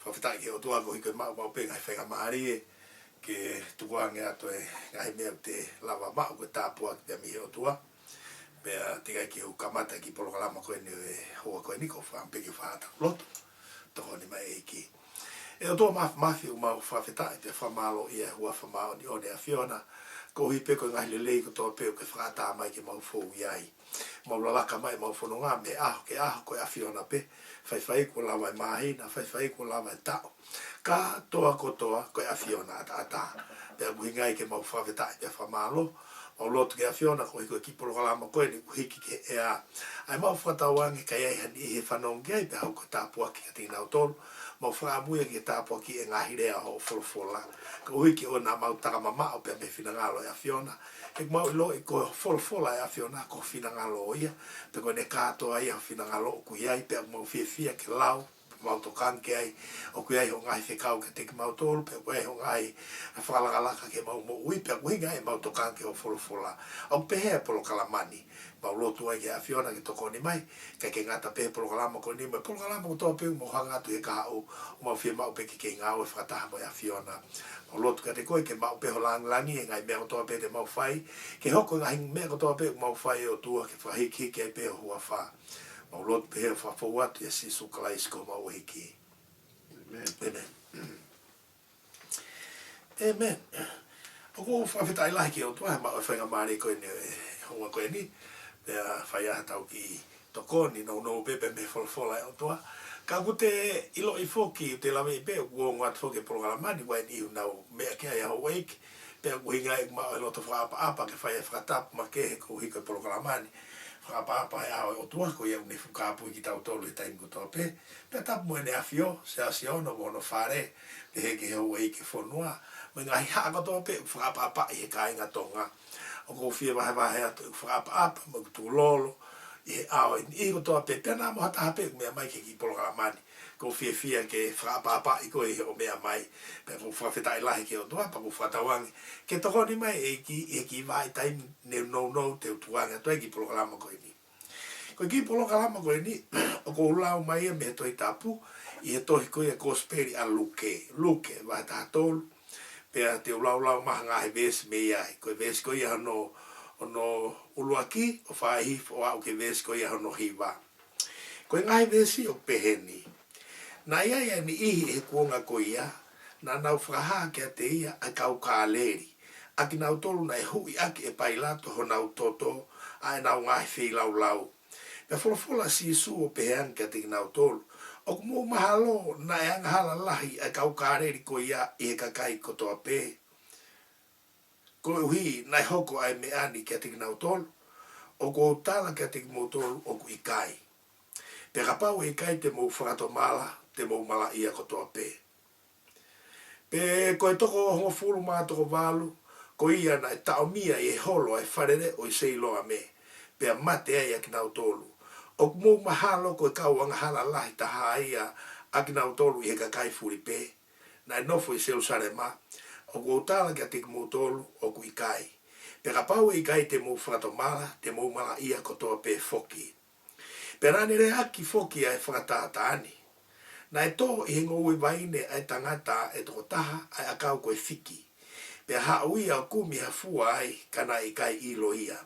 whawhita ki o tua ko hiko mau pe ngai whenga maari e ke tukuange ato e ngai mea te lava mau ko tāpua ki te mihi o tua pea tikai ki hu kamata ki polokalama koe ni e hoa koe niko whampeki whaata loto toko ni mai e ki e o tua mafi u mau whawhita i te whamalo i e hua whamao ni o ne a Fiona ko hi pe ko ngai lelei ko toa pe o ke whaata mai ki mau fōu iai mau lalaka mai mau whanonga me aho ke aho koe a Fiona pe whai ko lawa e mahina whai ko lawa e tau ka toa kotoa koe a Fiona ata pea muhingai ke mau whawhita i te whamalo o lotu ke a Fiona ko hiko ki polokalama koe ni kuhiki ke ea ai mau whatawangi kai ai hani he whanongi ai pe hau ko tāpua ki ka tina o tolu mau whaamuia ki tāpua ki e ngahirea ho wholofola ka uhiki o nā mau takamama o pe me whinangalo e a Fiona e mau ilo i ko wholofola e a Fiona ko whinangalo o ia pe ko ne kātoa ia whinangalo o kui ai pe mau whiawhia ke lau mau tokan ke ai o kui ai ho ngai whekau ke teki mau tolu pe koe ho ngai a whakalakalaka ke mau mo ui pe kui ngai mau tokan ke o wholofola o pehea polokalamani mau lotu ai ke a Fiona ki toko ni mai ka ke ngata pehe polokalama ko ni mai polokalama ko toa peu mo hangatu he kahau o mau whia mau peki ke ngau e whakataha mo e a Fiona mau lotu ka te koe ke mau peho langi e ngai mea ko toa pe te mau whai ke hoko ngai mea ko toa pe mau whai o tua ke whahiki ke peho hua wha mau lotu pehe whawhau atu e si sukalais ko mau hiki Amen Amen o ko whawhitai lahi ki o tua mau e whainga maari koe ni honga koe ni pea whai aha tau ki toko ni no pepe me wholofola e o tua ka ku te ilo i whoki te lawe i pe ua ngat whoki polokalamani wai ni nau mea kia i aho weik pea ku hinga i mau e loto whaapa ke whai e whakatapu ma kehe ko hiko i polokalamani whaapa e aho e o tua ko iau ne whukāpui ki tau tolu i taimi ko toa pe pea tapu mo e ne awhio se a siono wono whare ke he ke hau weik e whonua me ngai haka toa pe whaapa i he kāinga tonga o ko whia wahe atu whaapa mo kutu lolo e ao i ko toa pe pena mo hata hape mea mai ke ki polokalamani ko whia ke whaapa i ko e o mea mai pe ko whawhetai lahi ke o toa pa ko whatawangi ke toko ni mai e ki vai taimi ne no te utuanga to e ki polokalama ko ni ko ki polokalama ko ni o ko ulau mai e me toi tapu i e tohi ko e kosperi a luke vai ta tolu pe te ulau maha he ves me ai ko ves ko ia no ono uluaki o whai o au ke ves ko ia no hiva ko ngai vesi o peheni na ia ni ihi e kuonga ko ia na nau whaha ke te ia a kau kāleri aki nau tolu na e hui aki e pailato ho nau toto a e nau ngai whi lau pe wholofola si su o pehean ke te nau tolu o kumu mahalo na e angahala lahi a kau kāreri ko ia e kakai ko toa pe ko hui nai hoko ai me ani ke te nau tolu o ko tala ke te mo tolu o ku ikai pe kapau e kai te mo whakato mala te mo mala ia ko toa pe pe ko e toko hongo fulu maa toko walu ko ia na e taomia i e holo e wharere o i seiloa me pe a mate ai a ki nau tolu o mo mahalo ko kau anga hala lahi taha ia a ki nau tolu i he kakai furi pe na e nofo i Jerusalema o ko tala ki a te mo tolu o ku ikai pe kapau e ikai te mo whakato mala te mo mala ia ko toa pe foki pe rani re aki foki ai whakatata ani na e tō i hingo ui waine ai tangata e toko taha ai akau koe whiki pe ha ui au kumi ha fua ai kana i kai ilo ia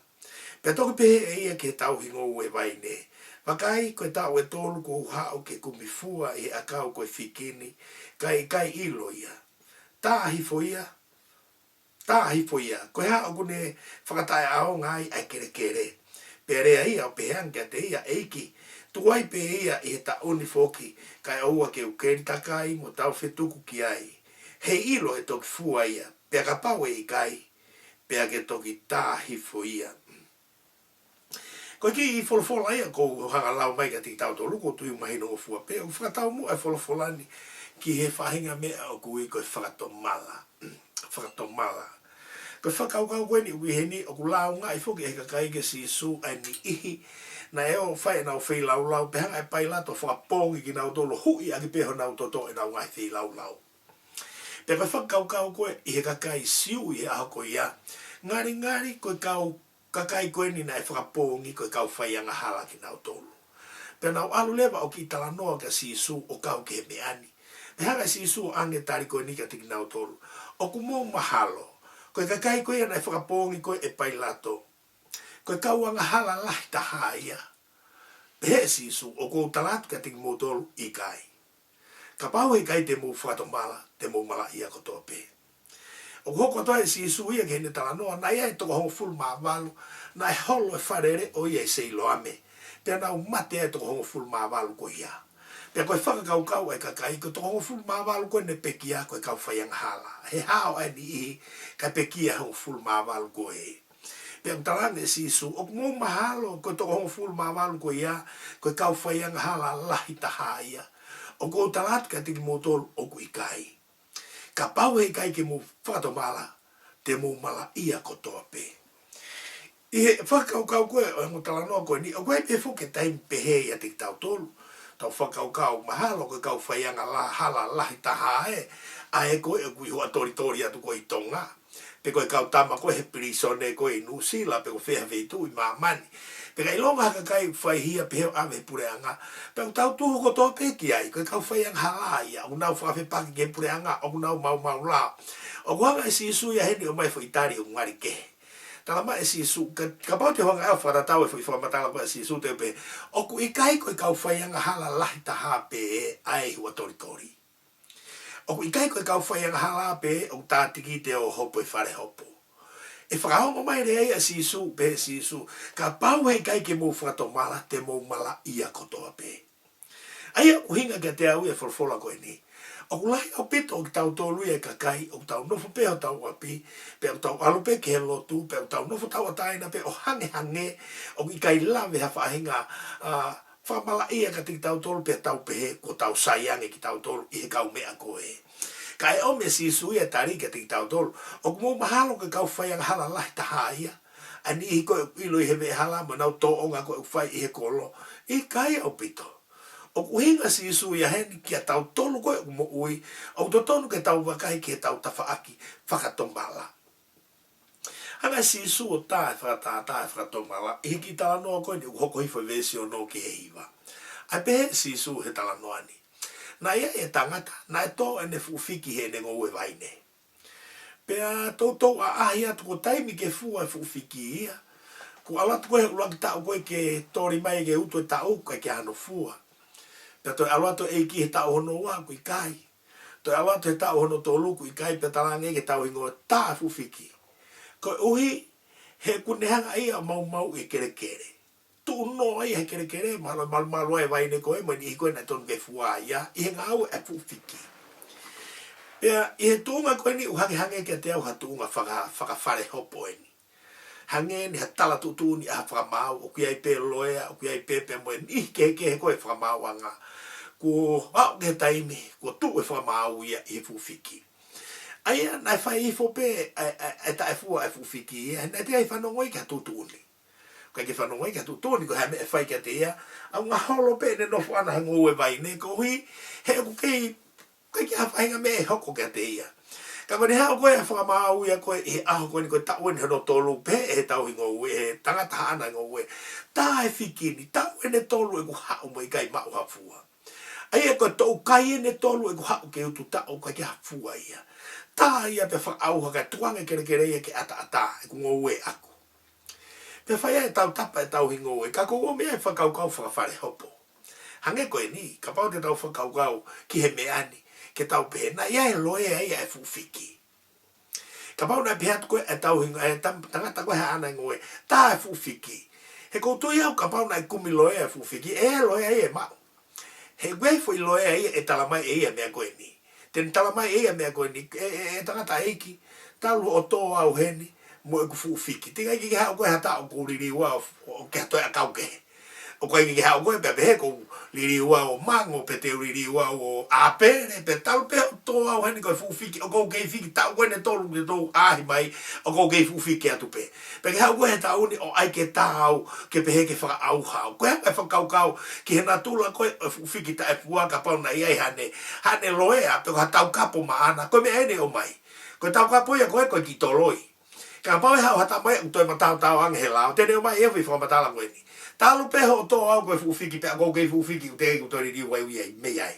pe toki pehe e ia ke tau hingo ui waine wakai koe tau e tolu ko hao ke kumi fua i akau koe whikini kai ilo ia tā hifo ia koe hao kune whakatai ao ngai ai kere pe rea ia o pehean kia te ia eiki tuai pe ia i he ta oni foki kai aua ke ukeri takai mo tau whetuku ki ai he ilo e toki fua ia pe ka pau e i kai pe ke toki tā hifo ia ko ki i wholofola ia ko hanga lau mai ka tiki tau tō luko tui mahino o fua pe o whakatau mo e wholofolani ki he whahinga mea o kui koe whakatomala ko whakaukau koe ni uiheni o ku lau ngai foki he kakai ke si su ai ni ihi na e o whai nau whi lau pe hanga e pai lato whakapongi ki nau tolo hui a ki peho nau toto e nau ngai whi lau pe koe whakaukau koe i he kakai siu i he aho koe ia ngari koe kau kakai koe ni na e whakapongi koe kau whai anga hala ki nau tolo pe nau alu lewa o ki tala noa ka si su o kau ke me ani e hanga si su ange tari koe nika tiki nau tolu. O ku mō mahalo. Koe kakai koe ana e whakapongi koe e pai lato. Koe kauanga hala lahi taha ia. He si su o kou talatu ka tiki mō tolu i kai. Ka pau e kai te mō whato mala, te mō mala ia kotoa pe. O hoko toa e si su ia ke hene tala noa, na ia e toko hongo fulu maa walu, na e holo e wharere o ia e seilo ame. Pea nau mate e toko hongo fulu maa walu ko ia. Pea koe whakakau kau e kakai, ko toko hongo fulu maa walu ko ne pekia koe kau whaianga hala. He hao ai ni i, ka pekia hongo fulu maa walu ko e. Pea mtalange si su, o mō mahalo, koe toko hongo fulu maa walu ko ia, koe kau whaianga hala lahi taha ia. O kou talatu ka tiki mō tolu o ku ikai. Ka pau hei kai ke mō whakato mala, te mō mala ia kotoa pe. I he whakaukau koe, o ngō tala noa koe ni, o koe pe whuke taimi pehe ia te tau tolu, tau whakaukau mahalo koe kau whaianga la hala lahi taha e, a e koe e kui hua tori atu koe i tonga. Pe koe kau tama koe he pirisone koe i Nusila, pe koe whea veitu i mamani. Pe kai longa haka kai whai hia pe heo ame pureanga. Pe tau tuhu kotoa pe ki ai, koe kau whaianga hala ia, o nau whawhi paki ke pureanga, o nau mau la. O kuanga e si isu ia heni o mai whaitari o ngari ke. Tala mai e si isu, ka pau te honga eo whatatau e whamatala koe si isu te pe, o ku ikai koe kau whaianga hala lahi taha pe e ai hua tori. O ku ikai koe kau whaianga hala pe o tātiki te o hopo e whare hopo. E whakahongo mai rea ia si isu, pe si isu, ka pau hei kai ke mō whakato mala, te mō mala ia kotoa pe. Aia uhinga ka te au e wholwhola koe ni. O kulai au pito o ki tau tōlu e kakai, o tau nofo pe o tau api, pe o tau alupe ke he lotu, pe o tau nofo tau ataina, pe o hange, o ki kai lawe ha whahinga, whamala ia ka tiki tau tōlu pe tau pehe, ko tau saiange ki tau tōlu i he kau mea koe. Kai o me si sui e tari ka tiki tau tolu. O kumo mahalo ka kau whaianga hala lahi taha ia. Ani i koe ilo i he me hala ma nau tō onga koe whai i he kolo. I kai o pito. O kuhinga si sui a heni ki a tau tolu koe kumo ui. O to tonu ke tau wakai ki he tau tawhaaki whakatombala. Hanga si su o tae whakatombala. I hiki tala noa koe ni hoko hifo vesi o no ki he hiwa. Ai pehe si su he tala noa ni. Na ia e tangata, na e tō ene fuwhiki he ne ngau e waine. Pea tō a ahi atu ko taimi ke fua e fuwhiki ia. Ko alatu koe ulangi tau koe ke tori mai ke utu e tau kai ke ano fua. Pea toi alatu e ki he tau hono ua kui kai. Toi alatu he tau hono tō luku i kai pea talange ke tau ingoa tā fuwhiki. Koe uhi he kunehanga ia mau e kere kere. Tu no ai he kere malo e vai ne koe mai ni koe na ton ke fua ia I he ngau e fuwhiki. Pea I he tūnga koe ni hange ke te au ha tūnga whakawhare hopo e ni. Hange ni ha tala tutu ni a whakamau o ki ai pe loea o ki ai pe moe ni ke he koe whakamau anga. Ko au ke taimi ko tu e whakamau ia I he fuwhiki. Aia nai whai ifo pe e ta e fua e fuwhiki ia na te ai whanongoi ka tutu ni. Kai ke whanongai ka tu tōni ko hame e whai ka te ia, au ngā holo pe ne nofo ana hango e vai ne, ko hui, he ako kai ki hawhainga me e hoko ka te ia. Ka kone hao koe e whakamau ia koe, e aho koe ni koe tau ene hono tōlu, pe e tau hingo ue, e tangata ana hingo ue, tā e whikini, tau ene tōlu e ku hao mai kai mau hafua. Ai e koe tōu kai ene tōlu e ku hao ke utu tau kai ke hafua ia. Tā ia pe whakauha ka tuanga kere ia ke ata, e ku ngō ue aku. Pe whai e tau tapa e tau hingo e, ka kongo mea e whakaukau whakawhare hopo. Hange koe ni, ka pau te tau whakaukau ki he meani, ke tau pehe, na ia e loe e ia e fuwhiki. Ka pau na pehe atu koe e tau hingo, e tangata koe he ana hingo e, tā e fuwhiki. He koutu iau ka pau na e kumi loe e fuwhiki, e loe e mau. He gue fwoi loe e e talamai e ia mea koe ni. Ten talamai e ia mea koe ni, e tangata eiki, talu o tō au heni, mo e ku fuwhiki. Tika ki hao koe hata o kou liriua o ke hatoe a kauke. O koe ki hao koe pe he kou liriua o mango pe te liriua o apere pe tau pe o tō au heni koe fuwhiki. O kou kei whiki tau koe ne tolu ke tō ahi mai o kou kei fuwhiki atu pe. Pe ke hao koe he tau ni o ai ke tāu ke pe he ke whaka au hao. Koe hao e whakaukau ki he natula koe o fuwhiki ta e pua ka pau na iai hane loea pe ko hatau kapo maana. Koe me ene o mai. Koe tau kapo ia koe koe ki toloi. Ka pau e hao hata mai o toi matau ange he lao. Tene o mai e whi whamatala koe ni. Talu peho o tō au koe fuwhiki pe a kou kei fuwhiki u te egu toi riu wai uiai mei ai.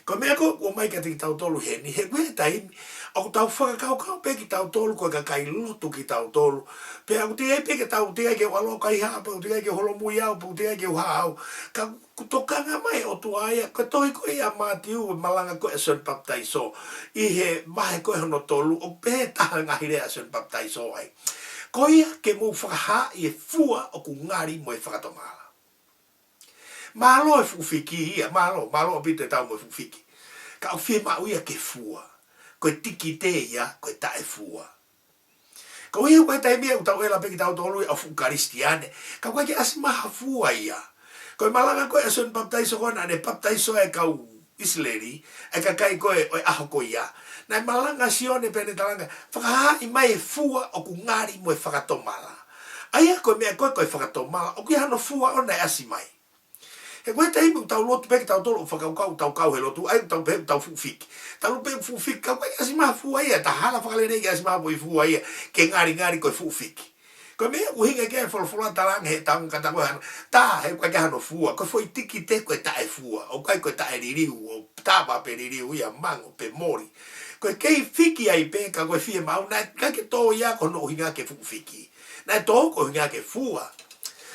Ko mea ko mai ka tiki tau tolu he ni he koe taimi. Aku tau whakakau pe ki tau tolu koe ka kai lotu ki tau tolu. Pe aku te pe ke tau te ke walo kai hapa, te ke holo mui au, te ke hao. Ka kutokanga mai o tu aia, ko toi koe a mātiu malanga koe son baptaiso. I he mahe koe hono tolu, o pe taha ngahire a son baptaiso ai. Ko ia ke mou whakaha i e fua o ku ngari mo e whakatomala. Malo e fufiki ia, malo o pite tau mo e fufiki. Ka o fie mau ia ke fua. Koe tiki te ia, koe tae fua. Ka o ia koe tae mea utau ela peki tau tolu ia o fukaristiane. Ka koe ke asimaha fua ia. Koe malanga koe ason baptaiso koe na ne baptaiso e kau isleri, e ka kai koe o aho koe ia. Nai malanga sione pene talanga, whakaha i mai e fua o ku ngari mo e whakatomala. Aia koe mea koe koe whakatomala, o ki hano fua o nei asimai. He koe te imu tau lotu peke tau tolo o whakaukau tau kau he lotu, ai tau pehu tau fufiki. Tau pehu fufiki, kau kai asimaha fua ia, ta hala whakalere ki asimaha mo i fua ia, ke ngari koe fufiki. Koe mea uhinga ke whalawhala taranga he taunga kata koe hana, tā he koe ke hano fua, koe foi tiki te koe tae fua, o kai koe tae ririu, o tāpa pe ririu ia mango, pe mori. Koe kei fiki ai pe ka koe fie mau, nai kake tō ia ko no uhinga ke fufiki. Nai tō ko uhinga ke fua.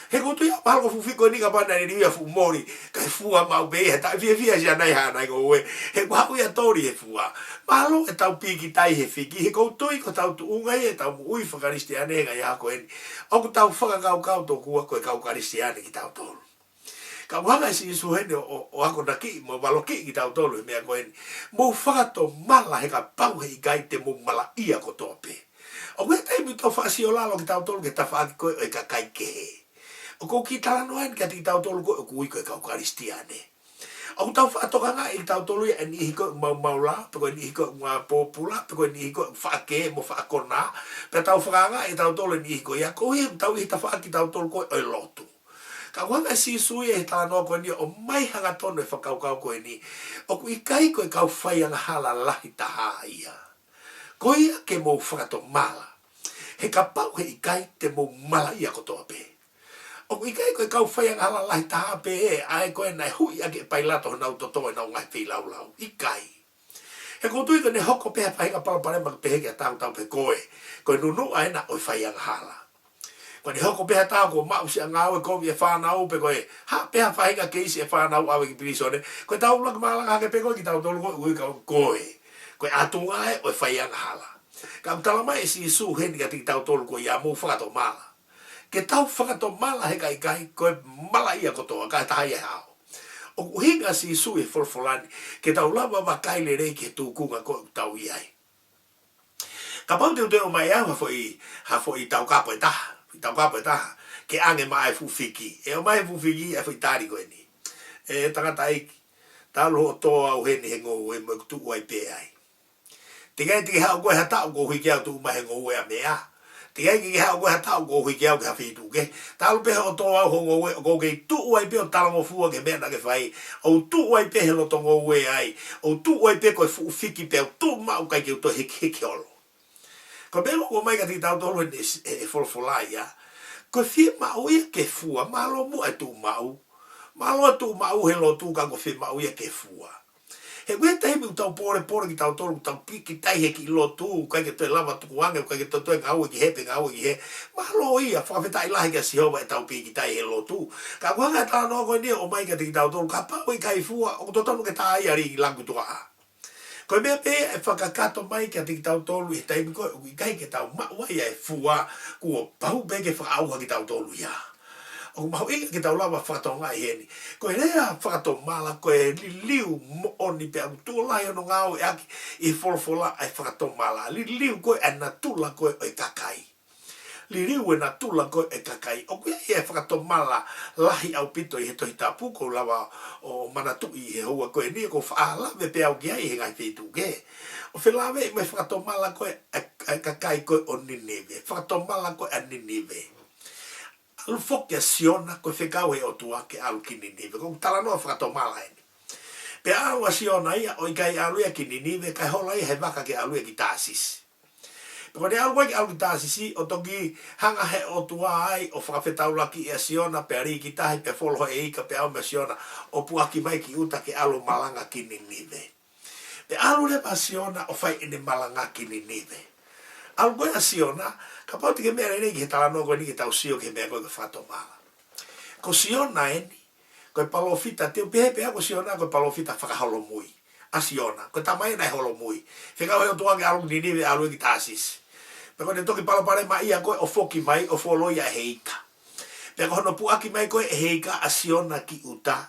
He koto ia palo fufiko ni ka pana ni ia fu mori kai fua mau be ta fia ja nai ha nai go we he kwa ia tori he fua malo e tau piki tai he fiki he koto i ko tau tu unga e tau ui whakaristiane ga ia ko eni o ko tau whakakau to kua koe kau karistiane ki tau tolu ka wanga si isu hene o ako naki mo walo ki tau tolu mea ko eni mo whakato mala he ka pau he ikai te mo mala ia ko tope o koe taimi to whaasi o lalo ki tau tolu ke ta whaaki koe e ka kai ke he o ko ki tala noen ka ti tau tolu ko ku iko ka karistiane o tau whaatoka nga i tau tolu e ni hiko maula pe ko ni hiko nga popula pe ko ni hiko whaake mo whaakona pe tau whakanga i tau tolu ni hiko ia ko hi tau i ta whaaki tau tolu ko e lotu ka wanga si sui e tala no ko ni o mai hanga tono e whakaukau ko ni o ku ikai ko e kau whai anga hala lahi taha ia ko ia ke mo whakato mala he ka pau he ikai te mo mala ia ko toa pe o ikai koe kau whai ang hala lai taha pe e ai koe nai hui ake pai lato nau toto e nau ngai pi lau lau. Ikai. He kutui ko ne hoko peha pai ka palapare mak pehe kia tau tau pe koe. Koe nunu ai na oi whai ang hala. Koe ne hoko peha tau ko mau si ang awe koe e whanau pe koe. Ha peha whai ka keisi e whanau awe ki pirisone. Koe tau lak malanga hake pe koe ki tau tolu koe ui kau koe. Koe atunga e oi whai ang hala. Ka utalama e si isu heni ka tiki tau tolu koe ia mou whakato mala. Ke tau whakato mala he kai koe mala ia kotoa, kai taha ia hao. O hinga si sui folfolani, ke tau lava wakai le rei ke tūkunga koe tau iai. Ka pau te uteo mai au hafo i tau kapo e taha, ke ange mai fufiki. E o mai fufiki e fui tari koe ni. E tangata eiki, tau loho toa au heni he ngou e mo tu uai pe ai. Tikai tiki hao koe hatau ko hui kia tu mai he ngou e a mea. Tikai ki hao koe hatau ko hui kia ka whitu ke. Talu pehe o toa au hongo e ko kei tu uai pe o talango fua ke mea na ke whai. O tu uai pehe lo tongo ue ai. O tu uai pe koe fufiki pe o tu mau kai ke uto hiki olo. Ko melo ko mai ka ti tau tolu e folfolai ya. Ko fie mau ia ke fua. Malo mu e tu mau. Malo tu mau he lo tu ka ko fie mau ia ke fua. He koe tahi mi tau pore ki tau tolu, tau piki tai he ki lo tu, kai ke toi lava tuku ange, kai ke toi toi ngau ki he, pe ngau ki he. Malo ia, whakawhetai lahi ka sihowa e tau piki tai he lo tu. Ka kuanga e tāna koe nia o mai ka tiki tau tolu, ka pau i kai fua, o totonu ke tā ia ri langu tua a. Koe mea pe e whakakato mai ka tiki tau tolu, e taimi koe, i kai ke tau maua ia e fua, kua pau pe ke whakauha ki tau tolu ia. O mau inga ki tau lava whakatonga i heni. Koe rea whakatomala, koe liu mooni pe au tūlai ono ngāo e aki i wholawhola ai whakatomala. Liu koe e natula koe o i kakai. Liu e natula koe e kakai. O koe e whakatomala lahi au pito i he tohi tāpu ko lava o manatu i he hoa koe ni ko whaalawe pe au ki ai he ngai whitu ke. O whilawe i me whakatomala koe e kakai koe o Ninive. Whakatomala koe a Ninive. Alu foki a siona koe whekau he o tua ke alu ki Ninive. Kong tala noa whakatomala eni. Pe alu a siona ia o i kai alu ia ki Ninive, kai hola ia he waka ke alu ia ki Tāsis. Pero ne algo ki alu tasisi o toki hanga he o tua ai o whakawhetau laki e siona pe ari ki tahi pe folo e ika pe au me siona o puaki mai ki uta ki alu malanga ki ni nive. Pe alu le pa siona o whai ene malanga ki ni nive. Alu koe a siona, ka pauti ke mea rei ki he talano koe ni ki tau sio ke mea koe ka whato mala. Ko siona eni, koe palofita, te upehe pe ako siona koe palofita whakaholo mui. A siona, koe tamai nai holo mui. Whikau heo tuange alu ni nive alu e ki tasis. Peko ne toki palopare mai ia koe o foki mai o folo ia heika. Peko hono puaki mai koe heika a siona ki uta.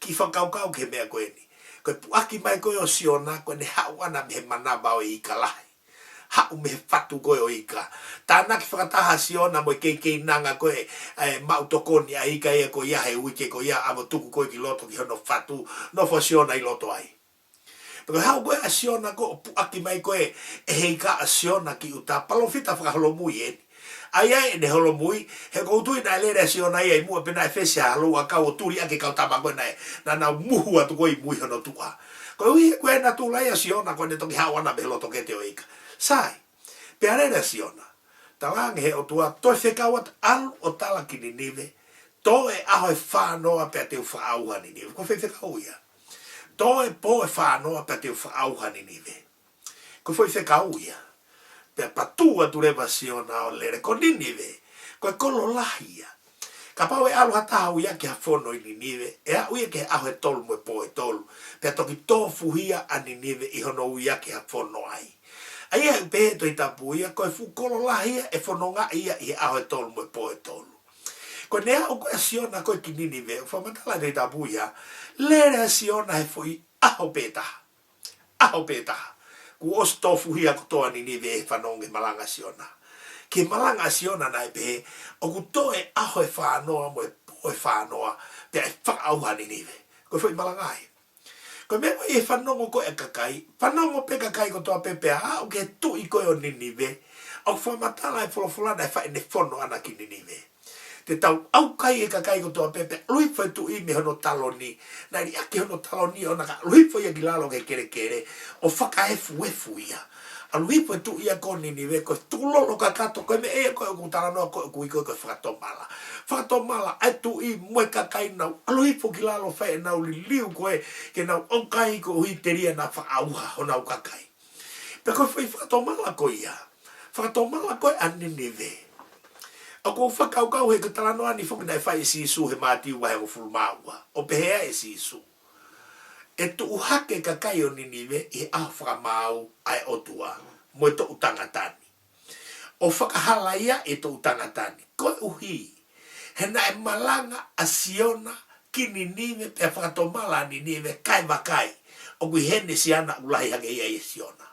Ki whakaukau ke mea koe ni. Koe puaki mai koe o siona koe ne hau ana me manaba o ika lahi. Hau me fatu koe o ika. Tāna ki whakataha siona mo kei nanga koe mautokoni a ika e ko ia he uike ko ia amo tuku koe ki loto ki hono fatu. No fo siona i loto ai. Pero hau koe a siona ko puaki mai koe e heika a siona ki uta palofita whakaholo mui eni. Ai ai ne holo mui, he koutui na lere siona ia i mua pena e whese a halua kau o turi ake kau tama koe na na muhu atu koe i mui hono tua. Koe ui he koe na tula ia siona koe ne toki hau ana me loto ke te o ika. Sai, pe arere siona, talange he o tua, toi whekawat alu o tala ki ni nive, to e aho e whanoa pe te u whaauha ni nive, ko whekau ia. To e po e whanoa pe te u whaauha ni nive, ko whekau ia. Pe patua tu rewa siona o lere, ko ni nive, ko e kolo lahia. Ka pau e alu hatahu ia ki ha whono i ni nive, e a uia ke aho e tolu mo e po e tolu, pe toki tō fuhia a ni nive i hono uia ki ha whono ai. Ai e pe to i tapu ia, ko e fukolo lahia e whanonga ia i aho e tolu mo e po e tolu. Ko nea o koe a siona koe ki nini ve, whamatala i tapu ia, lere a siona he fui aho petaha. Aho petaha. Ku os tofu hia kutoa nini ve e whanonga malanga siona. Ke malanga siona nai pe, o kuto e aho e whanoa mo e po e whanoa, pe e whakauha nini ve. Ko fui malanga ai. Ko me koe e whanongo koe e kakai, whanongo pe kakai ko toa pepe a, o ke tu i koe o ninive, au whamatala e wholofulana e whae ne whono ana ki ninive. Te tau au kai e kakai ko toa pepe, lui whae tu i me hono taloni, na ri ake hono taloni o naka, lui whae ki lalo ke kere kere, o whakaefu efu ia. A lui whae tu ia ko ninive, koe tulolo ka kato, koe me e koe o kutalanoa koe kui koe koe whakatomala. Whakatomala, ai tu i mwe kakai nau, alui po ki lalo whae nau li liu koe, ke nau onkai ko hui teria na whaauha ho nau kakai. Pe koe whakatomala koe ia, whakatomala koe a ninive. A koe whakaukau he katalanoa ni whoki nai whae si isu he māti ua he o fulmaua, o pehea e si isu. E tu uhake kakai o ninive i aho whakamau ai otua, mo e to utangatani. O whakahala ia e to utangatani, koe uhi. He na e malanga a siona ki ninive pe whakatomala ninive kai wakai. O kui hene si ana ulahi hake ia e siona.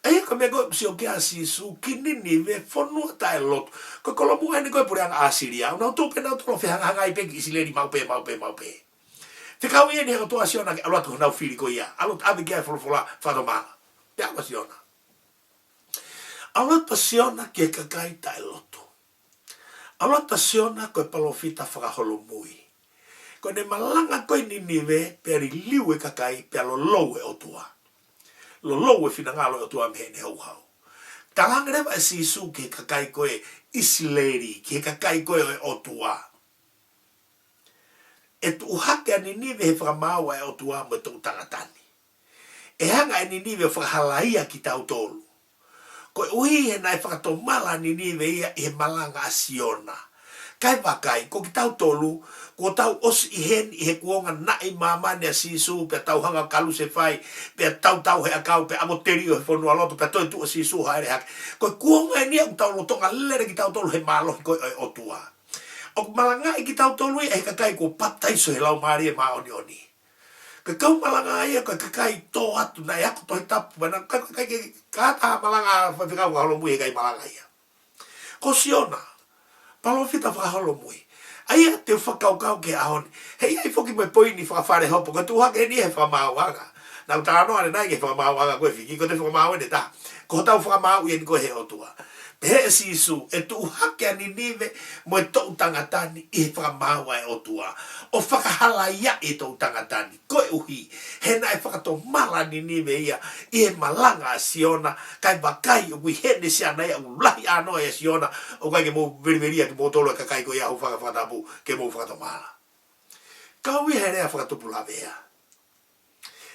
Ai ko me koe si o kia sisu ki ninive whanua tae lotu. Koe kolomu ene koe pure anga asiria. Unau tupe nau tolo whihanga hanga i peki isi leri maupe. Whikau ieni heko toa siona ke aluatu honau whiri ko ia. Alut ave kia e wholofola whatomala. Pe awa siona. Aluatu siona ki e kakai tae lotu. Alota siona koe palofita whakaholo mui. Koe ne malanga koe ninive peri liu e kakai pe alo lou e otua. Lo lou e finangalo e otua me hene hau hau. Talanga rewa e sisu ke kakai koe isileri, ke kakai koe e otua. E tu uhake a ninive he whakamaua e otua mo te utangatani. E hanga e ninive whakahalaia ki tau tolu. Koe uhi he nai whakatomala ni niwe ia i he malanga a siona. Kai wakai, ko ki tau tolu, ko tau os i hen i he kuonga nai mamane a sisu, pe tau hanga kalu se whai, pe tau he akau, pe amo terio he whonua loto, pe toi tu a sisu haere hake. Koe kuonga e nia u tau lotonga lere ki tau tolu he malohi koe o tua. O malanga i ki tau tolu i he kakai ko paptaiso he lau maari e maoni oni. Ke kau malanga ia koe kakai tō atu na e ako tohi tapu mana kai kata malanga whakau whakaholo mui he kai malanga ia. Ko siona, palofita whakaholo mui. Aia te whakaukau ke ahoni. Hei ai whoki mai poini whakawhare hopo, ka tuhake ni he whamauanga. na utala no ane nai ke whakamau anga koe whiki, ko te whakamau ene ta. Ko tau whakamau i koe he otua. He si su e tu hake ani nive mo e tau tangatani i he whakamau ai otua. O whakahala ia e tau tangatani. Koe uhi, he na e whakato mala ni nive ia i he malanga a siona, kai wakai o kui hene si anai au lahi ano e siona, o kai ke mou veriveria ke mou tolo e kakai ko ia hu whakatapu ke mou whakato mala. Kau i he rea whakatupu la vea.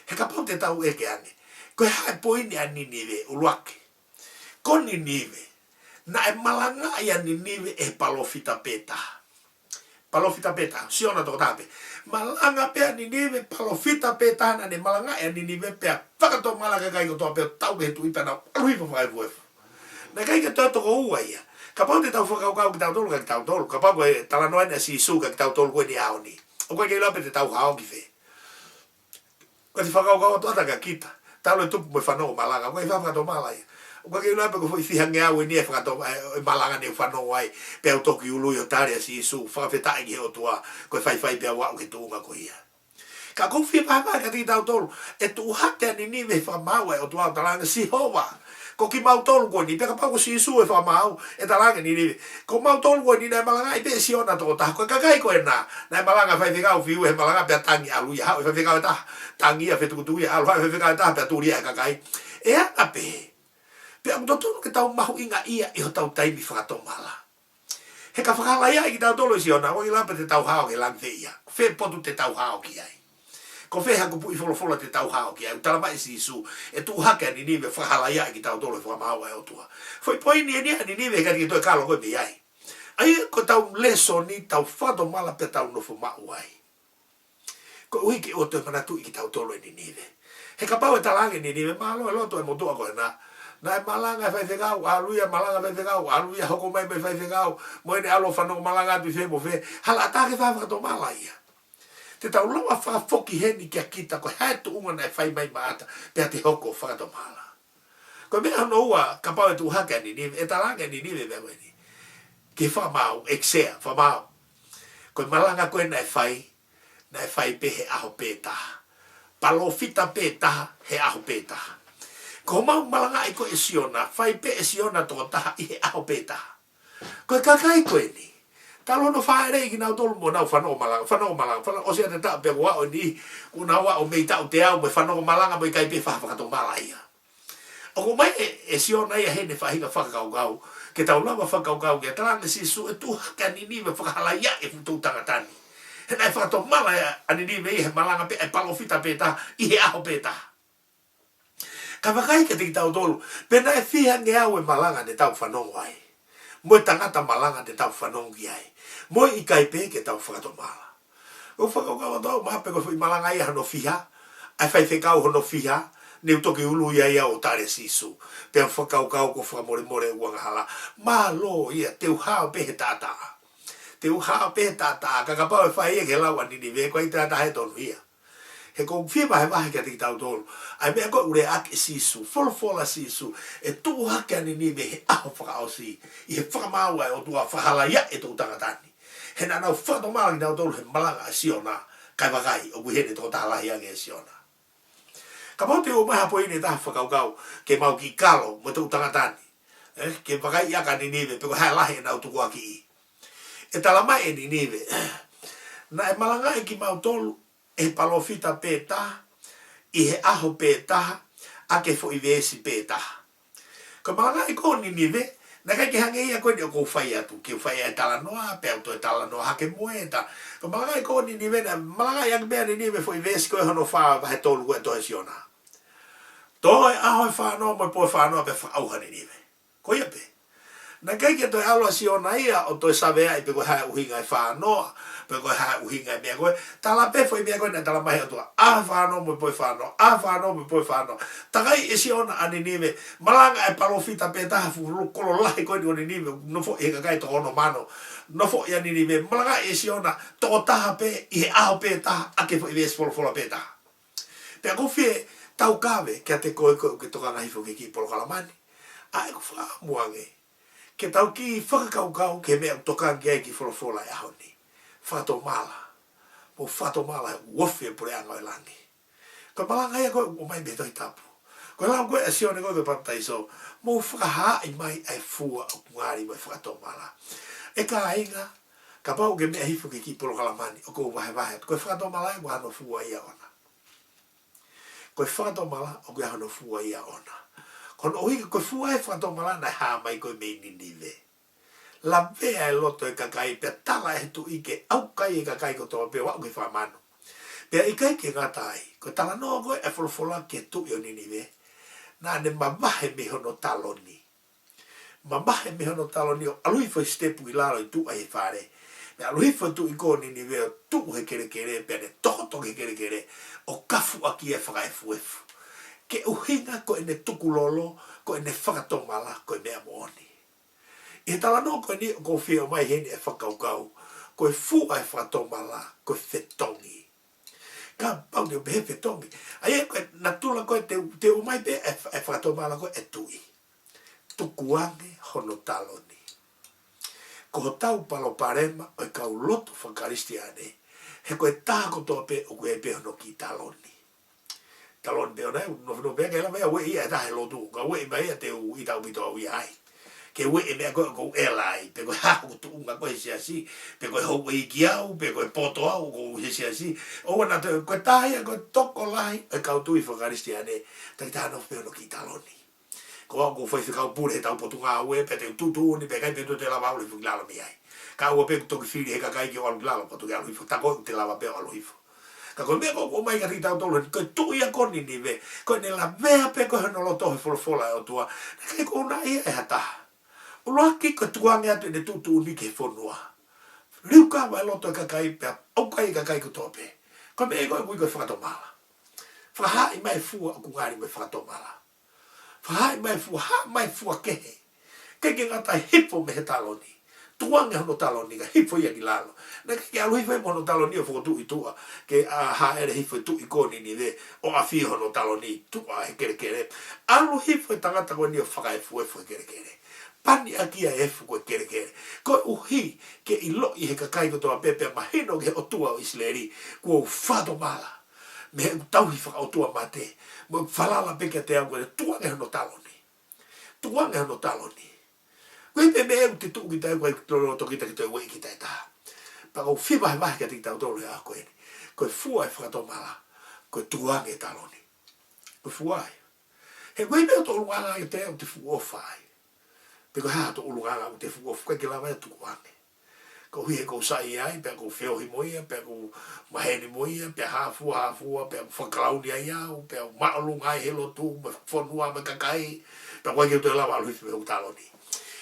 He kapau te tau e ke ane. Koe hae poini ani nive uluake. Koni nive. Na e malanga ia ni nive e palofita peta. Palofita peta, siona toko tape. Malanga pea ni nive palofita peta na ne malanga ia ni nive pea. Whakato malanga kai ko toa pea tau ke tu ipa na aluipa whakai vuefu. Na kai ke toa toko ua ia. Kapau te tau whakaukau ki tau tolu ka ki tau tolu. Kapau koe talanoa na si su ka ki tau tolu koe ni ao ni. O koe ke ilape te tau hao ki fe. Koe te whakaukau atu ata ka kita. Talo e tupu me whanau malanga. Koe whakato mala ia. O ka ke ilape ko foi fihange au e ni e whakato malanga ne whanau ai. Pea utoki ulu i o tare si su. Whakawhetai ki o tua. Koe whai pea wau ke tuunga ko ia. Ka kou whia pāpā ka ti tau tolu. E tu hate ani ni me whamau e o tua talanga si hoa. Ko ki mau tolu koe ni, peka pako si isu e whamau, e talanga ni niwe. Ko mau tolu koe ni, nai malanga i pe si ona toko taha, koe kakai koe na. Nai malanga whai whikau whiu e malanga pia tangi alu ia, hau e whai whikau e taha, tangi ia whetukutu ia, alu whai whikau e taha pia turi ia e kakai. E anga pe. Pea kuto tonu ke tau mahu inga ia i ho tau taimi whakatomala. He ka whakala ia i ki tau tolu si ona, o i lampa te tau hao ke langfe ia. Whe potu te tau hao ki ai. Ko wheha ko pui wholofola te tau hao ki ai, utala mai si isu, e tu hake ni niwe whahala ia ki tau tolo e whamau ai o tua. Foi poini e nia ni niwe ka ki toi kalo koe me ai. Ai ko tau leso ni tau whato mala pe tau nofo mau ai. Ko ui ki o toi manatu i ki tau tolo e ni niwe. He ka pau e talange ni niwe, malo e loto e motua koe na. Na e malanga e whaifegau, aluia malanga e whaifegau, aluia hoko mai me whaifegau, moene alo whanau malanga atu i whe mo whe, hala atake whawhakato mala ia. Te tau lawa whakafoki heni kia kita, koe hae tu unga na e whai mai maata, pea te hoko whakato mala. Koe mea hano ua, ka pau e tu haka ni niwe, e talanga ni niwe mewe ni. Ki whamau, eksea, whamau. Koe malanga koe na e whai pe he aho pētaha. Palofita pētaha, he aho pētaha. Ko mau malanga i koe e siona, whai pe e siona toko taha i he aho pētaha. Koe kakai koe ni. Talo no whaere ki nau tolu mo nau whanau malanga, o sea te tau pe wao ni, kuna wao mei tau te au me whanau malanga mo i kai pe whawhakato mala ia. O ko mai e siona ia hene whahinga whakaukau, ke tau lawa whakaukau, ke talanga si su e tu haka ni niwe whakahala ia e futou tangatani. He nai whakato mala ia, ani niwe i he malanga pe e palofita peta, i he aho peta. Ka wakai ke te ki tau tolu, pe nai whihange au e malanga ne tau whanau ai. Mo tangata malanga te tau whanau ki ai. Mo i kai pe ke tau whakato mala. O whakaukau tau mahape ko i malanga ia hano whiha. Ai whai whekau hano whiha. Neu toki ulu ia ia o tare sisu. Pea whakaukau ko whakamore more uanga hala. Ma lo ia teu hao pe he tata. Teu hao pe he tata. Kakapau e whai e ke lawa nini ve kwa i tata he tonu ia. He kong whima he wahi kia te ki tau tolu. Ai mea koe ure ake sisu, fola sisu, e tuku hake ani ni me he aho whakaosi, i he whakamau ai o tua whahala ia e tau tangatani. He na nau whakato mala ki tau tolu he malanga a siona, kai wakai, o kui hene toko tahalahi ange e siona. Ka mau te o maha po ine taha whakaukau, ke mau ki kalo, mo tau tangatani. Ke wakai iaka ni niwe, peko hae lahi e nau tuku aki i. E talamai e ni niwe, na e malanga e ki mau tolu, e palofita pētaha, i he aho pētaha, a ke fo i vesi pētaha. Ko malanga i kōni niwe, na kai ke hange ia koe ni o kou whai atu, ke whai e talanoa, pe auto e talanoa hake moeta. Ko malanga i kōni niwe, na malanga i akbea ni niwe fo i vesi koe hono whaa vahe tolu koe toe siona. Toi aho e whanoa, moi poe whanoa pe whaauha ni niwe. Ko ia pe. Na kai ke toi aloa siona ia, o toi savea i pe koe hae uhinga e whanoa, pe koe hae uhinga e mea koe, tala pe foi mea koe na tala mahi atua, a whanoa moi poe whanoa, a whanoa moi poe whanoa. Takai e siona ani niwe, malanga e palofita pe taha fu kolo lahi koe ni o ni niwe, nofo i heka kai to ono mano, nofo i ani niwe, malanga e siona, to taha pe, i he aho pe taha, ake fo i ves polo pe taha. Pea ko fie, tau kawe, kia te koe koe ke toka ngahi fo ke ki polo kalamani, a e ko whaamuange, ke tau ki whakakaukau, ke mea toka ngia ki fola e aho ni. Whato mala. Mo whato mala e uofi e pure anga e langi. Ko malanga ia ko o mai beto i tapu. Ko la ko asione ko pa so mo whakaha i mai ai fua o ngari mai whakatomala. E ka inga, ka pau ke mea hifu ki polo kalamani, o ko wahe. Ko whakatomala e wahano fua ia ona. Ko whakatomala o ko wahano fua ia ona. Kono ohi ko fua e whakatomala na ha mai ko me nini ve. La vea e loto e kakai pe tala e tu ike au kai e kakai ko toa pe wa ke whamano. Pea i kai ke ngatai, ko tala noa koe e wholofola ke tu i o nini ve, na ne mamahe me hono taloni. Mamahe me hono taloni o alui foi stepu i lalo i tu a he whare. Me alui foi tu i ko nini ve o tu he kere pea ne tohoto he kere, o kafu aki e whakaefu efu. Ke uhinga ko e ne tukulolo, ko e ne whakatomala, ko e mea mooni. I he tala noa koe ni o ko whio mai heni e whakaukau, ko e fu ai whakatomala, ko e whetongi. Ka pau de behe tongi ai ko na tula ko te o mai be e fa to mala ko e tui tukuange hono taloni ko tau palo parema o ka loto fa cristiane he ko ta ko to pe o ko e pe no ki taloni talon de no be que la ve we ia da lo tu ka we mai te u i tau bito wi ai ke we e me ko elai pe ko ha ko tu nga ko sia si pe ko ho we kiau pe ko poto au ko sia si o na te ko tai ko toko lai e ka tu i fo cristiane te ta no pe no kitaloni ko foi fica o pure ta poto nga we pe te tu ni pe kai pe te la va fu la mi ai ka o pe to ki fili he ka kai ki o la poto ga lu ta ko te la va pe o lu ka ko me ko mai ka rita to ko tu ia ko ni ve ko ne la vea pe ko no lo to fo fola o tua ka ko na ia e hata o loa ki ka tuange atu ne tutu ni ke whonua. Riu ka wai loto ka kai pia, au kai ka kai ko tope. Ko me ego e kui ko whakatomala. Whaha i mai fua o kungari me whakatomala. Whaha i mai fua, ha mai fua kehe. Keke ngata hipo me he taloni. Tuange hono taloni ka hipo ia ki lalo. Na ke alu hipo e mono taloni o whokotu i tua. Ke ha ere hipo i tu i koni ni de o a fi hono taloni tua he kere. Alu hipo e tangata ko ni o whakaefu e kere. Pani aki a efu ko kere. Ko uhi ke i lo i he kakai ko toa pepe mahino ke o tua o Isleri ko whato mala. Me he tauhi whaka o tua mate. Mo whalala peke te au kore tuange hono taloni. Tuange hono taloni. Koe pe me eu te tuki tai koe tolo toki taki toi wei ki tai taha. Pa kou whiwa he mahi ka tiki tau tolo a koe ni. Koe fua e whakato mala. Koe tuange taloni. Koe fua e. He koe me o to luanga i te au te fu ofai. Peko ha to ulunganga o te fuko fuka ke lawa tu kuane. Ko hui ko sai ai pe ko feo hi moia pe ko maheni moia pe ha fua pe whakalauni ai au pe maalunga ai helo tu me fonua me kakai pe ko ke to lawa lui me utaloni.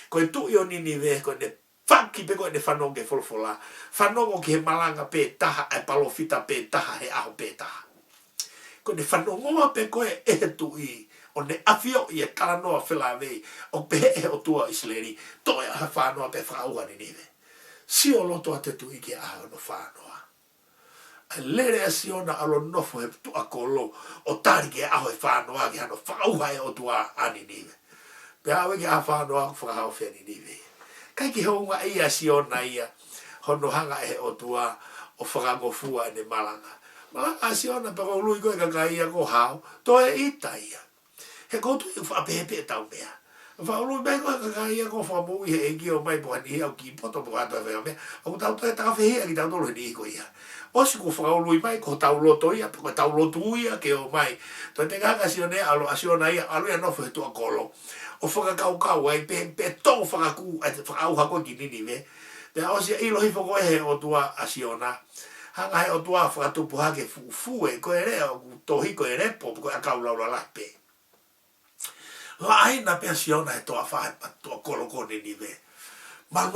Ko tu yo ni ve ko ne faki pe ko ne fanonge folfola. Fanongo ke malanga pe taha e palofita pe taha he aho pe taha. Ko ne fanongo pe ko e tu i o ne afio i e kalanoa whelawei o pehe o tua Isleri toi a whanoa pe whauha ni nive. Si o loto a te tu ike a no whanoa. A lere a si ona alo nofo he tu a kolo o tari ke aho e whanoa ki hano whauha e o tua ani nive. Pe awe ke a whanoa whakahau whea ni nive. Kai ki hounga ia si ona ia hono hanga e o tua o whakangofua e ne malanga. Malanga a si ona pe ko lui koe kakai ia ko hao toi ita ia. He koutu i whapepe tau mea. Whaulu mea koe kakai ko whamui he eki o mai poha ni au ki poto po ato e whea mea. Au tau toi taka whehea ki tau tolo ni iko ia. Osi ko whaulu i mai ko tau loto ia, ko tau lotu ia ke o mai. Toi te kaka sione alo asiona ia, alo ia nofo he tua kolo. O whakakau ai pe tau whakaku, whakauha koe ki nini me. Te osi ilo hifo koe he o tua asiona. Hanga he o tua whakatupu hake fue koe rea, tohi koe repo, koe akau laula lape. La aina pe siona e toa whae pa toa kolokone ni ve. Mal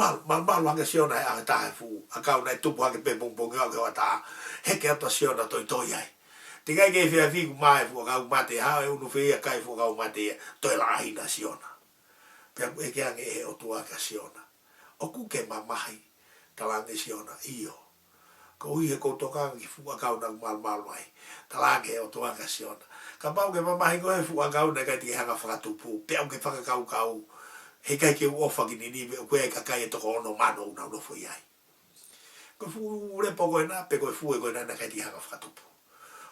hake siona e ahe tahe fu. A kau nei tupu hake pe pongpongi au ke wa taha. Heke ata siona toi ai. Te kai kei whia whiku mai fu a kau mate. Hao e unu whia kai fu a kau mate. Toi la aina siona. Pea e ke ange e o tua ka siona. O kuke mamahi. Talange siona iyo. Ko hui he koutoka ki fu a kau nang mal mai. Talange e o tua ka siona. Ka pau ke mamahi koe fu a kau na kai tiki hanga whakatupu. Pea ke whakakau. He kai ke uofa ki nini. Koe e kakai e toko ono mano una uno fui ai. Ko fu repo koe na. Pe koe fu e koe na kai tiki hanga whakatupu.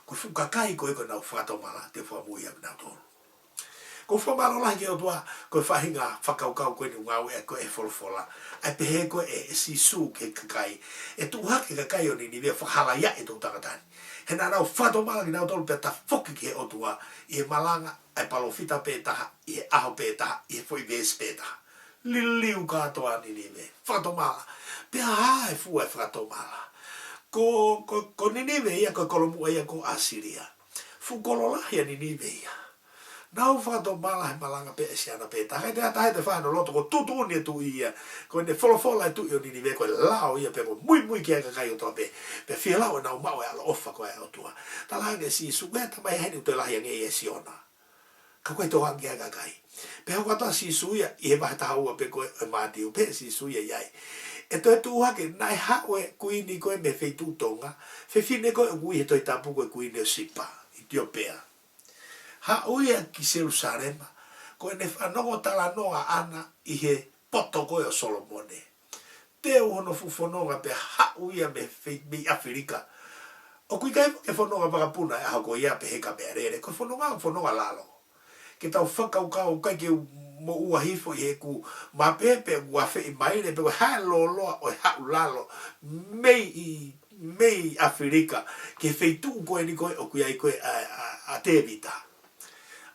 ko fukakai ko na whatomala te whamui au nau tolu. Ko whamalo lahi ke o tua, ko whahinga whakaukau koe ni ngau e ko e wholofola, ai pehe ko e sisu ke kakai, e tuha ke kakai o ni vea whahala ia e tō tangatani. He nā rau whatomala ki nau tolu pe ta whoki ke o tua, i he malanga, ai palofita pētaha, i he aho pētaha, i he whoi vēs pētaha. Liliu katoa ni vea, whatomala, pea hae fua e whatomala. Ko Ninive ia ko Kolomua ia ko Asiria. Fu kololahia Ninive ia. Nau whato mala he malanga pe siana pe. Takai te atahe te whano loto ko tutu ni tu ia. Ko ne wholofola e tu i o Ninive ko lao ia pe ko mui kia kakai o toa pe. Pe whia lao e nau mau e alo ofa ko e o tua. Talange si suwe tamai heni utoi lahia nge e siona. Ka koe toha ngia kakai. Pe hau katoa si suia i he mahe tahaua pe koe e mātiu pe si suia iai. E toi tuhake, nai hawe kuini koe me feitu tonga, fe fine koe ui he toi tapu koe kuini o sipa, i tio pea. Ha uia ki Jerusalema, koe ne whanongo tala noa ana i he poto koe o Solomone. Te uhono fufononga pe ha uia me Afrika. O kui kai ke whanonga wakapuna e aho koe ia pe heka mea rere, koe whanonga lalo. Ke tau whakaukau kai ke mo ua hifo i he ku ma pepe ua fe i maile pe ha loloa o ha ulalo mei Afrika ke feitu koe ni koe o kuia i koe a Tevita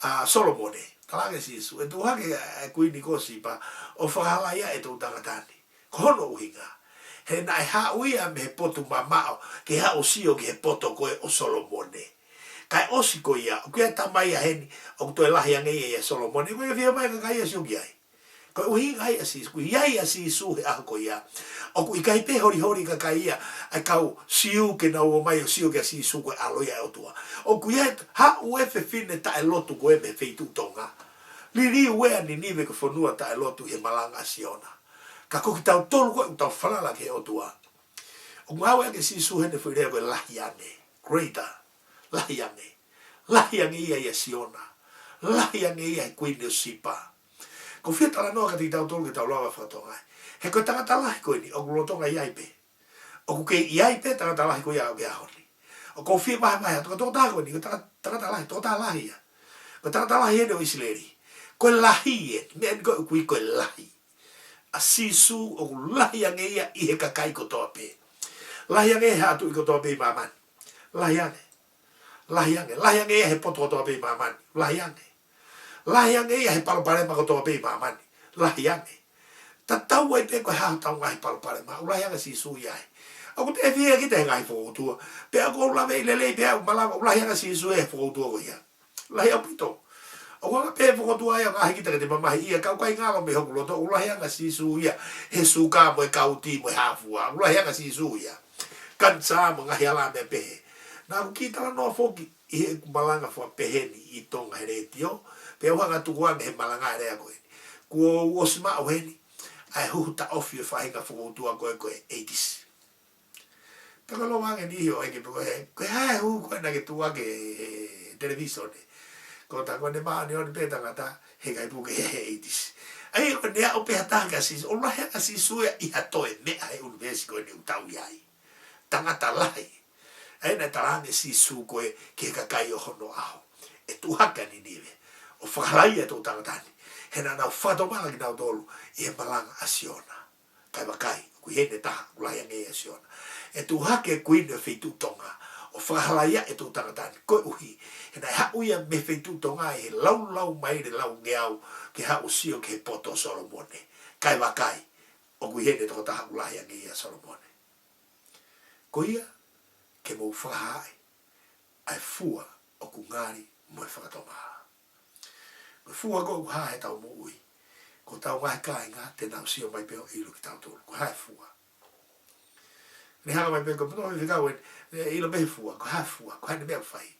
a Solomone kalage sisu e tu hake kui ni koe sipa o whahala ia e tau tangatani kono uhinga he nai ha uia me he potu mamao ke ha o sio ke he poto koe o Solomone kai osi ko ia o kia tamai a heni o toi lahi ange e Solomone ko ia via mai ka kai asi o kiai ko uhi ai asi ku iai asi su he a ko ia o ku ikai pe hori ka kai ia ai kau siu ke na o mai o siu ke asi su ko aloia o tua o ku ia ha u e fe fine ta e lotu ko e me feitu tonga li ue ni nive ko fonua ta e lotu he malanga siona ka ko tau tolu ko tau falala ke o tua o ngawe ke si su he ne foi ko lahi ane greater lahiange ia ia siona, lahiange ia kuini o sipa. Ko whia tala noa ka ti tau tolu ke tau lawa whatongai. He koe tangata lahi koe ni, o kulotonga iaipe. O kuke iaipe, tangata lahi koe iau ke ahoni. O ko whia mahe, toka tō tāko ni, ko tangata lahi, tō tā lahi ia. Ko tangata lahi ene o Isileri. Koe lahi e, mea ni koe koe lahi. A sisu o lahiange ia i he kakai ko toa pe. Lahiange he atu i ko toa pe mamani. Lahiange ia he poto toa pe mamani, lahiange ia he palopare mako toa pe mamani, lahiange. Ta tau ai pe koe hao tau ngai palopare mako, lahiange si su iai. Ako te whia ki te ngai whautua, pe ako ula mei lelei pe au malama, lahiange si su e whautua ko ia. Lahiange pito. Ako nga pe whautua ia ngahi ki te te mamahi ia, kau kai ngalo me hoku loto, lahiange si su ia, he su ka mo e kauti mo e hafua, lahiange si su ia. Kansa mo ngahi ala me pehe. Nā ku ki tala noa whoki i he malanga wha peheni i tonga he retio, pe au hanga tukuanga he malanga rea koe. Kua uosima au heni, ai huhuta ofi e whahinga whakoutua koe 80s. Peka lo wange ni hio enge koe hae hu koe nage tuake televisione. Ko ta koe ne maa ni oni petanga ta he kai puke he 80s. Ai koe nea o peha tanga sis, o lahe a sisuea i hatoe mea he univesi koe ni utau iai. Tangata lahi. Ai na tarange si su koe ke kakai o hono aho. E tu haka ni niwe. O whakalai e tō tangatani. He na nau whatomala ki nau tolu i he malanga a siona. Kai wakai, kui hene taha, kulai ange a siona. E tu hake kuine wheitu tonga. O whakalai e tō tangatani. Koe uhi. He na hauia me wheitu tonga e lau maire lau ngeau ke hau sio ke poto Solomone. Kai wakai, o kui hene tō taha kulai ange a Solomone. Ko ia, ke mou whakahae, ai fua o ku ngāri mo e whakatomaha. Ko fua ko ku hae tau mo ui, ko tau ngai kai ngā te nau sio mai peo ilo ki tau tōru, ko hae fua. Ni hanga mai peo, ko pino me whikau ilo mehi fua, ko hae fua, ko hae ne mea whai.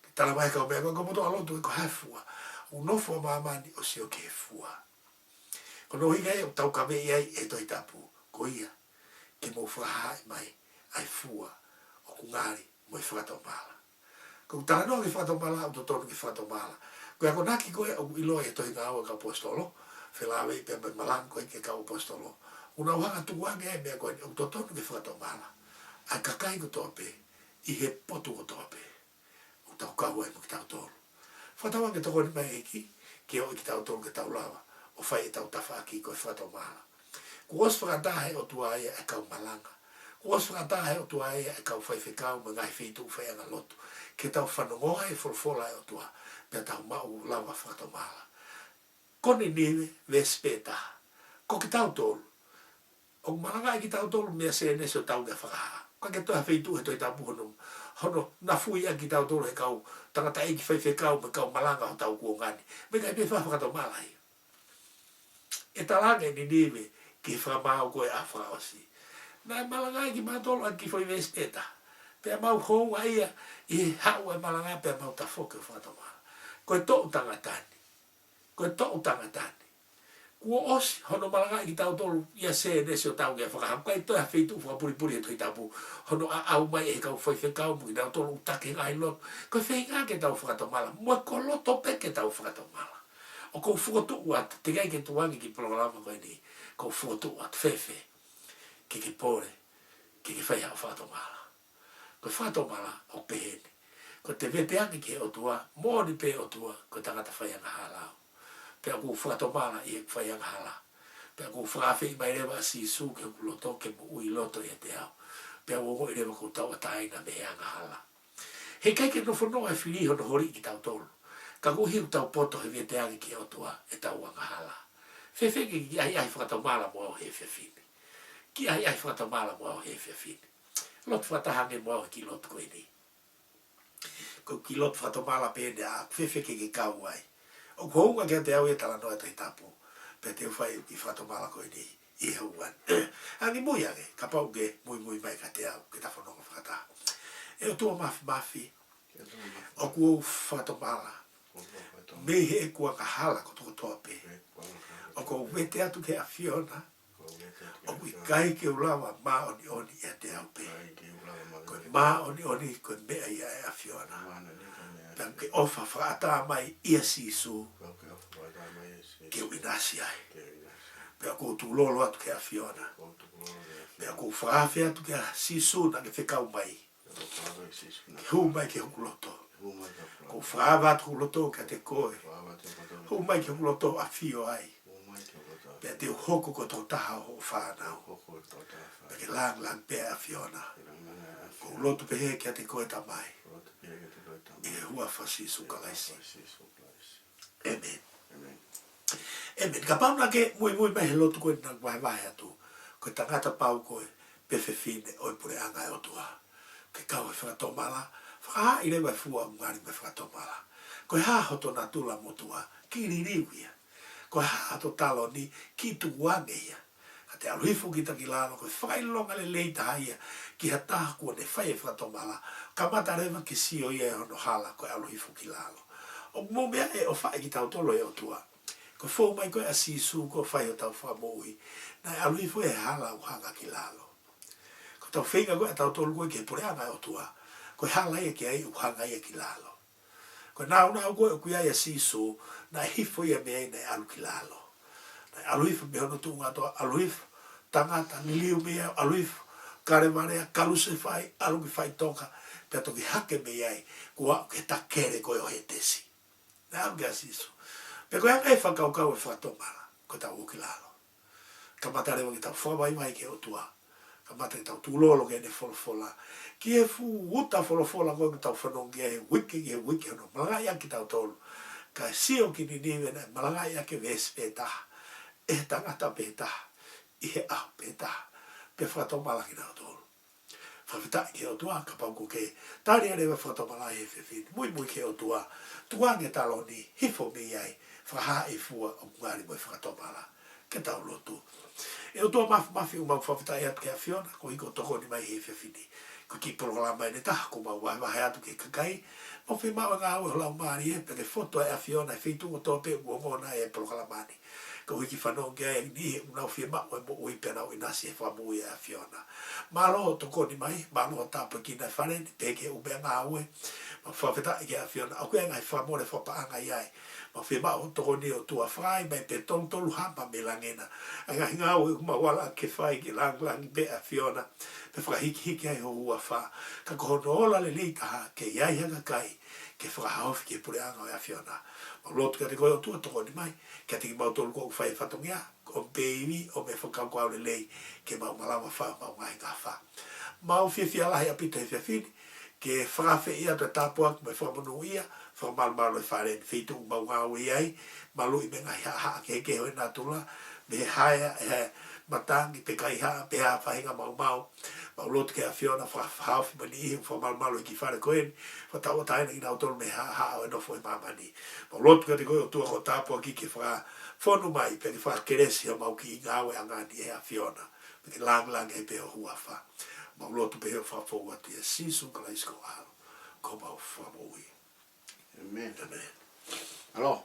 Ki tala mai kau mea, ko moto alotu ko hae fua, o nofua mamani o sio ke fua. Ko no hinga e o tau ka mei ai e toi tapu, ko ia, ke mou whakahae mai, ai fua, ku ngari mo i whakatomala. Ko tala no ki whakatomala, o totonu ki whakatomala. Ko ako naki koe o ilo e tohi ngā aua ka apostolo, whelawe i pēmai malang koe ke ka apostolo. Una uhanga tukuange e mea koe, o totonu ki whakatomala. Ai kakai ko tope, i he potu o tope. O tau kaua e mo ki tau tolu. Whatawa ke toko ni mai eki, ke o ki tau tolu ke tau lawa, o whai e tau tawha aki ko e whatau mahala. Ko os whakatahe o tua aia e kau malanga. Ko os whakatahe o tua aia e kau whaiwhekau ma ngai whitu whaianga lotu. Ke tau whanongoha e wholwhola e o tua, pia tau mau lawa whakatau mahala. Kone niwe, vespeta. Ko ki tau tolu. O malanga e ki tau tolu mea se nese o tau ngā whakaha. Ka ke toa whitu he toi tapu hono na fui a ki tau tolu he kau tangata e ki whaiwhekau me kau malanga o tau kuongani. Me kai me whakatau mahala hi. E talanga ni niwe ki whamau koe a whakaosi. Nā malanga e ki mātolo a ki whai vespeta. Pea mau hou a ia i hau e malanga pea mau ta whoke o whakatau mahala. Koe tō tangatani. Koe tō tangatani. Kua osi, hono malanga i tau tolu, ia se nese o tau ngea whakaham. Kai toi a whitu whakapuripuri e toi tapu. Hono a au mai e kau whaiwhekau mu i tau tolu utake ngai loto. Koe whenga ke tau whakatau mala. Mua ko loto pe ke tau whakatau mala. O kou whukotu uat, te gai ke tuangi ki programa koe ni. Kou whukotu uat, whewhe. Ke pore, ke whaiha o whakatau mala. Koe whakatau mala o pehene. Koe te vepeangi ke o tua, mōni pe o tua, koe tangata whaianga halau. Pea ku whakatau mala i e whaianga hala. Pea ku whakawhi mai rewa si su ke ku loto ke mu ui loto i te au. Pea wongo i rewa ku tau ataina me heanga hala. He kai ke no whanonga e whiri hono hori ki tau tolu. Ka ku hiu tau poto he vete angi ki o tua e tau anga hala. Whewhenge ki ai whakatau mala mo au he whiawhini. Ki ai whakatau mala mo au he whiawhini. Lot whatahange mo au ki lot koe ni. Ko ki lot whakatau mala pēne a whewhenge ki kau ai. O kounga kia te au e tala noa tai tapu. Pe te uwhai i whatomala koe ni i hauan. Ani mui age, ka pau ke mui mai ka te au, ke ta whanonga whakata. E o tua mafi. O kua whatomala. Me he e kua ka hala ko toko toa pe. O kua wete atu ke a Fiona. O kui kai ke ulawa ma oni e te au pe. Koe ma oni koe mea ia e a Fiona. Tang ke ofa whaata mai ia sisu ke uinasi ai. Pea ko tu lolo atu ke a Fiona. Pea ko whaafe atu ke a sisu na ke whekau mai. Ke hu mai ke hukuloto. Ko whaava atu hukuloto ke te koe. Hu mai ke hukuloto a Fio ai. Pea te hoko ko tō taha o whanau. Pea ke lang pea a Fiona. Ko lotu pehe ke a te koe ta mai. I hua whasi sukalaisi. Amen. Amen. Ka pauna ke mui mai he lotu koe nang wahe atu. Koe tangata pau koe pewhewhine oi pure anga e otua. Ke kau e whakatomala. Whakaha i rewa fua ngari me whakatomala. Koe haa hoto na tula motua. Ki ririwia. Koe haa to talo ni ki tuwange ia. Ka te aluhifu ki takilano. Koe whakailonga le leita haia. Ki hataha kua ne whai e whakatomala. Ka mata rewa ki sio ia e hono hala koe aluhifu ki lalo. O mumea e o whai ki tau tolo e otua. Ko fōu mai koe a sisu ko whai o tau whamoi. Nai aluhifu e hala u hanga ki lalo. Ko tau whenga koe a tau tolo koe ke poreanga e otua. Ko hala ia ki ai u hanga ia ki lalo. Ko nau koe o kuia ia sisu na hifo ia mea nai alu ki lalo. Nai aluhifu me hono tunga toa aluhifu tangata niliu mea aluhifu karemarea kaluse whai alu ki whai toka. Pea toki hake me iai kua ke takere koe o he tesi. Nai alu ki a sisu. Pea koe hanga e whakaukau e whatomala ko tau uki lalo. Ka mata rewa ki tau whawai mai ke o tua. Ka mata ki tau tūlolo ke ne wholofola. Ki e fu uta wholofola koe ki tau whanongi e wiki hono. Malanga ia ki tau tolu. Ka sio ki ni niwe na malanga ia ke ves petaha. E tangata petaha. I he ahu petaha. Pea whatomala ki tau tolu. Whawhitai ke o tua ka pauko ke. Tari arewa whatomala e whewhini. Mui ke o tua. Tuange talo ni hifo mi ai. Whaha e fua o ngari mo e whatomala. Ke tau lotu. E o tua mafi umau whawhitai atu ke a Fiona. Ko hiko toko ni mai he whewhini. Ko ki programa e ne taha ko mau wahe atu ke kakai. o fi ma nga o la mari e pe foto e afiona e fitu o to pe o ngona e proklamanī ko wiki whanau kia ni unau fia mao e mo ui pena o inasi e whamu e afiona. Malo to koni mai, malo tapa ki nei whare, ni peke ube ngā ue, ma whawheta i kia afiona, au kia ngai whamore whapaanga iai, ma fia mao to koni o tua whai, mai pe tolu hapa me langena, a ngai ngā ue kuma wala ke whai ki lang pe afiona, pe whakahiki ai ho ua wha, ka kohono ola le li kaha, ke iai hanga kai, ke whakahaufi ke pure anga o afiona. Ma lotu ka te koe o tua to koni mai, ka te ki mau tolu kou whai whatongia, o baby, o me whakau kau le lei, ke mau malawa wha, mau ngai ngā wha. Mau fia lahi apita he fia fini, ke whakawhi ia te tāpuak, me whamanu ia, whakamalo e whare, whitu mau ngā ui ai, malu i me ngai haa ke hoi nā tula, me he haia, he matangi, pe kai haa, pe haa whahinga mau, mau lotu ke a Fiona, whakawhi mani ihi, whakamalo i ki whare koen, whatau taina i nau tolu me haa o e nofo e mamani. Mau lotu ka te koe o tua ko tāpuak i ke whaka, whonu mai, pe te whakeresi o mau ki i ngāwe a ngāni e a Fiona, pe te lang e pe o hua wha. Mau lotu pe o whawhau atu e sisu ka laisko alo, ko mau whamui. Amen. Amen. Alors,